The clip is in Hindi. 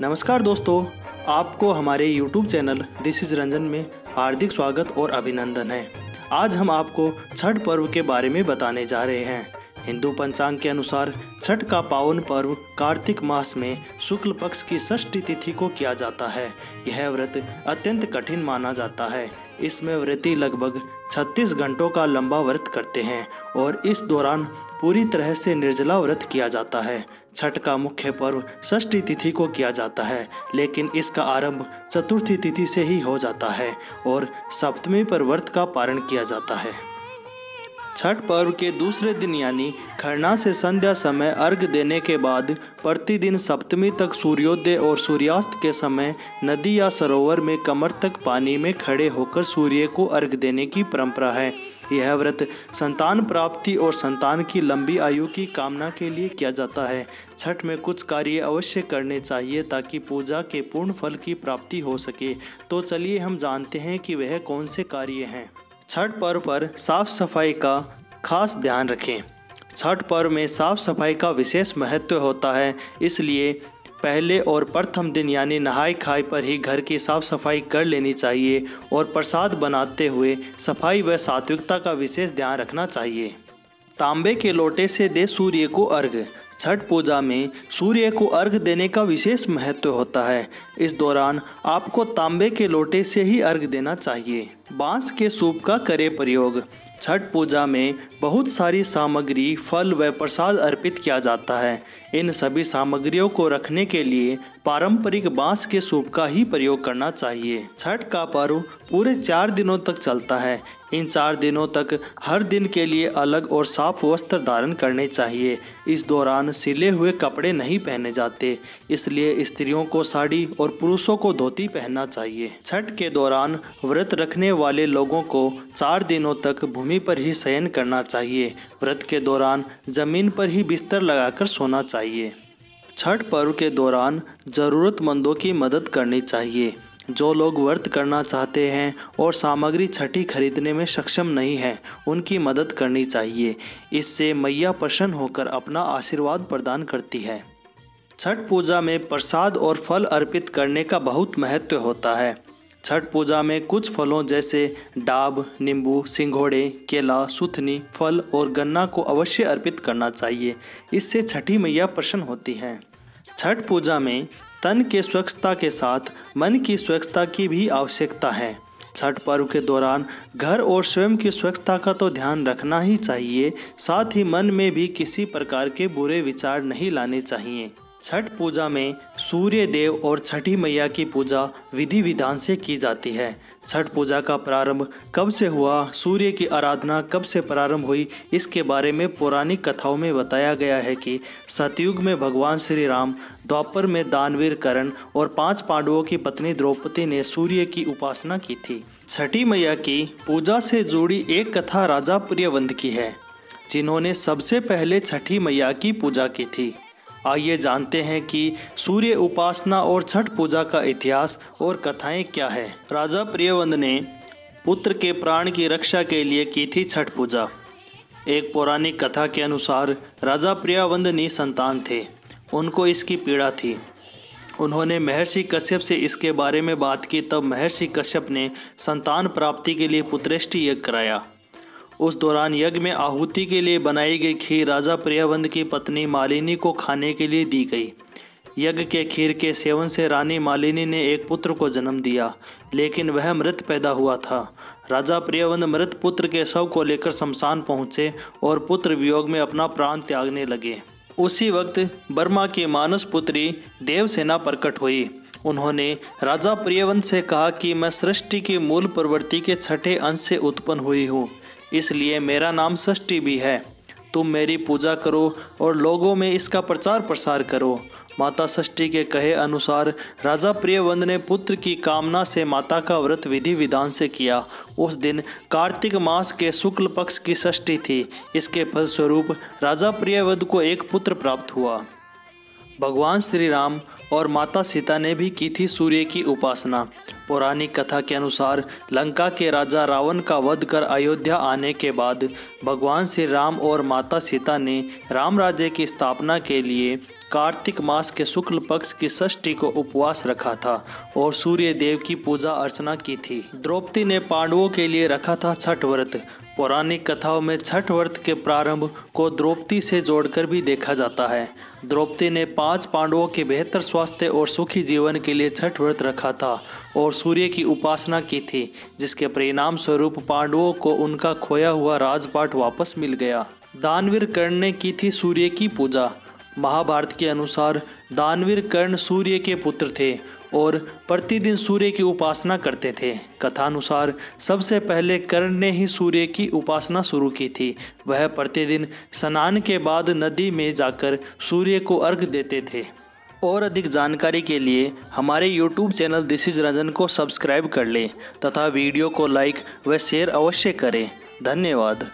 नमस्कार दोस्तों, आपको हमारे YouTube channel this is Ranjan में हार्दिक स्वागत और अभिनंदन है। आज हम आपको छठ पर्व के बारे में बताने जा रहे हैं। हिंदू पंचांग के अनुसार छठ का पावन पर्व कार्तिक मास में शुक्ल पक्ष की षष्ठी तिथि को किया जाता है। यह व्रत अत्यंत कठिन माना जाता है। इसमें व्रती लगभग 36 घंटों का लंबा व्रत करते हैं और इस दौरान पूरी तरह से निर्जला व्रत किया जाता है। छठ का मुख्य पर्व षष्ठी तिथि को किया जाता है, लेकिन इसका आरंभ चतुर्थी तिथि से ही हो जाता है और सप्तमी पर व्रत का पारण किया जाता है। छठ पर्व के दूसरे दिन यानी खरना से संध्या समय अर्घ देने के बाद प्रतिदिन सप्तमी तक सूर्योदय और सूर्यास्त के समय नदी या सरोवर में कमर तक पानी में खड़े होकर सूर्य को अर्घ देने की परंपरा है। यह व्रत संतान प्राप्ति और संतान की लंबी आयु की कामना के लिए किया जाता है। छठ में कुछ कार्य अवश्य करने चाहिए ताकि पूजा के पूर्ण फल की प्राप्ति हो सके। तो चलिए हम जानते हैं कि वह कौन से कार्य हैं। छठ पर्व पर साफ सफाई का खास ध्यान रखें। छठ पर्व में साफ सफाई का विशेष महत्व होता है, इसलिए पहले और प्रथम दिन यानी नहाय खाय पर ही घर की साफ सफाई कर लेनी चाहिए और प्रसाद बनाते हुए सफाई व सात्विकता का विशेष ध्यान रखना चाहिए। तांबे के लोटे से दे सूर्य को अर्घ। छठ पूजा में सूर्य को अर्घ देने का विशेष महत्व होता है। इस दौरान आपको तांबे के लोटे से ही अर्घ देना चाहिए। बांस के सूप का करें प्रयोग। छठ पूजा में बहुत सारी सामग्री, फल व प्रसाद अर्पित किया जाता है। इन सभी सामग्रियों को रखने के लिए पारंपरिक बांस के सूप का ही प्रयोग करना चाहिए। छठ का पर्व पूरे 4 दिनों तक चलता है। इन 4 दिनों तक हर दिन के लिए अलग और साफ वस्त्र धारण करने चाहिए। इस दौरान सिले हुए कपड़े नहीं पहने जाते, इसलिए स्त्रियों को साड़ी और पुरुषों को धोती पहनना चाहिए। छठ के दौरान व्रत रखने वाले लोगों को 4 दिनों तक भूमि पर ही शयन करना चाहिए। व्रत के दौरान जमीन पर ही बिस्तर लगाकर सोना चाहिए। छठ पर्व के दौरान ज़रूरतमंदों की मदद करनी चाहिए। जो लोग व्रत करना चाहते हैं और सामग्री छठी खरीदने में सक्षम नहीं हैं, उनकी मदद करनी चाहिए। इससे मैया प्रसन्न होकर अपना आशीर्वाद प्रदान करती है। छठ पूजा में प्रसाद और फल अर्पित करने का बहुत महत्व होता है। छठ पूजा में कुछ फलों जैसे डाब, नींबू, सिंघोड़े, केला, सुथनी, फल और गन्ना को अवश्य अर्पित करना चाहिए। इससे छठी मैया प्रसन्न होती हैं। छठ पूजा में तन के स्वच्छता के साथ मन की स्वच्छता की भी आवश्यकता है। छठ पर्व के दौरान घर और स्वयं की स्वच्छता का तो ध्यान रखना ही चाहिए, साथ ही मन में भी किसी प्रकार के बुरे विचार नहीं लाने चाहिए। छठ पूजा में सूर्य देव और छठी मैया की पूजा विधि विधान से की जाती है। छठ पूजा का प्रारंभ कब से हुआ, सूर्य की आराधना कब से प्रारंभ हुई, इसके बारे में पौराणिक कथाओं में बताया गया है कि सतयुग में भगवान श्री राम, द्वापर में दानवीर कर्ण और 5 पांडवों की पत्नी द्रौपदी ने सूर्य की उपासना की थी। छठी मैया की पूजा से जुड़ी एक कथा राजा प्रियवंद की है, जिन्होंने सबसे पहले छठी मैया की पूजा की थी। आइए जानते हैं कि सूर्य उपासना और छठ पूजा का इतिहास और कथाएं क्या है। राजा प्रियवंद ने पुत्र के प्राण की रक्षा के लिए की थी छठ पूजा। एक पौराणिक कथा के अनुसार राजा प्रियवंद निसंतान थे। उनको इसकी पीड़ा थी। उन्होंने महर्षि कश्यप से इसके बारे में बात की, तब महर्षि कश्यप ने संतान प्राप्ति के लिए पुत्रेष्टि यज्ञ कराया। उस दौरान यज्ञ में आहुति के लिए बनाई गई खीर राजा प्रियवंद की पत्नी मालिनी को खाने के लिए दी गई। यज्ञ के खीर के सेवन से रानी मालिनी ने एक पुत्र को जन्म दिया, लेकिन वह मृत पैदा हुआ था। राजा प्रियवंद मृत पुत्र के शव को लेकर शमशान पहुंचे और पुत्र वियोग में अपना प्राण त्यागने लगे। उसी वक्त बर्मा की मानस पुत्री देवसेना प्रकट हुई। उन्होंने राजा प्रियवंद से कहा कि मैं सृष्टि की मूल प्रवृत्ति के छठे अंश से उत्पन्न हुई हूँ, इसलिए मेरा नाम षष्ठी भी है। तुम मेरी पूजा करो और लोगों में इसका प्रचार प्रसार करो। माता षष्ठी के कहे अनुसार राजा प्रियवंद ने पुत्र की कामना से माता का व्रत विधि विधान से किया। उस दिन कार्तिक मास के शुक्ल पक्ष की षष्ठी थी। इसके फलस्वरूप राजा प्रियवंद को एक पुत्र प्राप्त हुआ। भगवान श्री राम और माता सीता ने भी की थी सूर्य की उपासना। पौराणिक कथा के अनुसार लंका के राजा रावण का वध कर अयोध्या आने के बाद भगवान श्री राम और माता सीता ने राम राज्य की स्थापना के लिए कार्तिक मास के शुक्ल पक्ष की षष्ठी को उपवास रखा था और सूर्य देव की पूजा अर्चना की थी। द्रौपदी ने पांडवों के लिए रखा था छठ व्रत। पौराणिक कथाओं में छठ व्रत के प्रारंभ को द्रौपदी से जोड़कर भी देखा जाता है। द्रौपदी ने 5 पांडवों के बेहतर स्वास्थ्य और सुखी जीवन के लिए छठ व्रत रखा था और सूर्य की उपासना की थी, जिसके परिणाम स्वरूप पांडवों को उनका खोया हुआ राजपाट वापस मिल गया। दानवीर कर्ण ने की थी सूर्य की पूजा। महाभारत के अनुसार दानवीर कर्ण सूर्य के पुत्र थे और प्रतिदिन सूर्य की उपासना करते थे। कथानुसार सबसे पहले कर्ण ने ही सूर्य की उपासना शुरू की थी। वह प्रतिदिन स्नान के बाद नदी में जाकर सूर्य को अर्घ देते थे। और अधिक जानकारी के लिए हमारे YouTube channel this is Ranjan को सब्सक्राइब कर लें तथा वीडियो को लाइक व शेयर अवश्य करें। धन्यवाद।